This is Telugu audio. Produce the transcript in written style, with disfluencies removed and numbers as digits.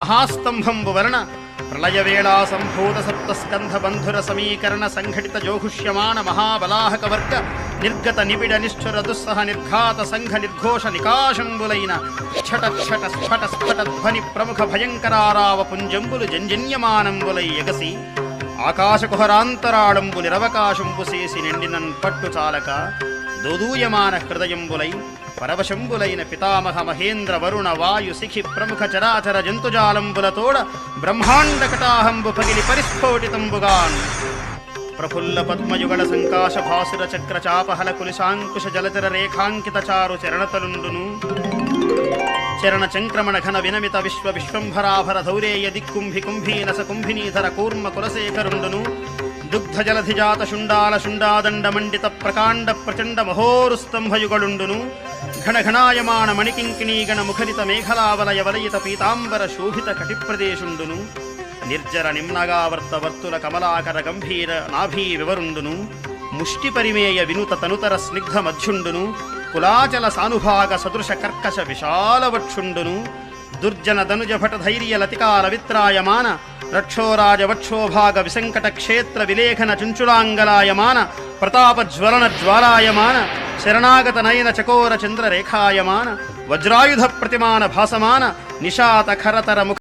మహాస్తంభంబు వలన ప్రళయవేళా సంభూత సప్తస్కంధ బంధుర సమీకరణ సంఘటిత జోహుష్యమాన మహాబలాహక వర్గ నిర్గత నిబిడ నిష్ఠుర దుస్సహ నిర్ఘాత సంఘ నిర్ఘోష నికాశంబులైన ఛట ఛట స్ఫట స్ఫట ధ్వని ప్రముఖ భయంకరారావ పుంజంబులు జంజన్యమానంబులై ఎగసి ఆకాశకుహరాంతరాళంబు నిరవకాశంబు చేసి నిండినన్ పట్టు చాలక దోదూయమాన హృదయంబులై పరవశంబులైన పితామహ మహేంద్ర వరుణ వాయు శిఖి ప్రముఖ చరాచర జంతుజాలంబులతోడ బ్రహ్మాండ కటాహంబు పగిలి పరిస్ఫోటితంబుగాన్ ప్రఫుల్ల పద్మయుగళ సంకాశ భాసుర చక్ర చాపహల కులిశాంకుశ జలచర రేఖాంకిత చారు చరణతలుండును చరణ చంక్రమణ ఘన వినమిత విశ్వ విశ్వంభరాభర ధౌరేయ దిక్కుంభి కుంభీనస కుంభినీధర కూర్మ కులశేఖరుండును దుగ్ధ జలధిజాత శుండాల శుండాదండ మండిత ప్రకాండ ప్రచండ మహోరుస్తంభయుగళుండును ఘనఘనాయమాన మణికింకిణీగణ ముఖరిత మేఘలావలయ వలయిత పీతాంబర శోభిత కటిప్రదేశుండును నిర్జర నిమ్నగావర్త వర్తుల కమలాకర గంభీర నాభీ వివరుండును ముష్టి పరిమేయ వినుత తనుతర స్నిగ్ధ మధ్యుండును కులాచల సానుభాగ సదృశ కర్కశ విశాలవక్షుండును దుర్జన ధనుజ భట ధైర్య లతికాల విత్రాయమాన రక్షోరాజ వక్షోభాగ విసంకట క్షేత్ర విలేఖన చుంచులాంగలాయమాన ప్రతాపజ్వలన జ్వాలాయమాన శరణాగత నయన చకోర చంద్ర రేఖాయమాన వజ్రాయుధ ప్రతిమాన భాసమాన నిశాత ఖరతర ముఖ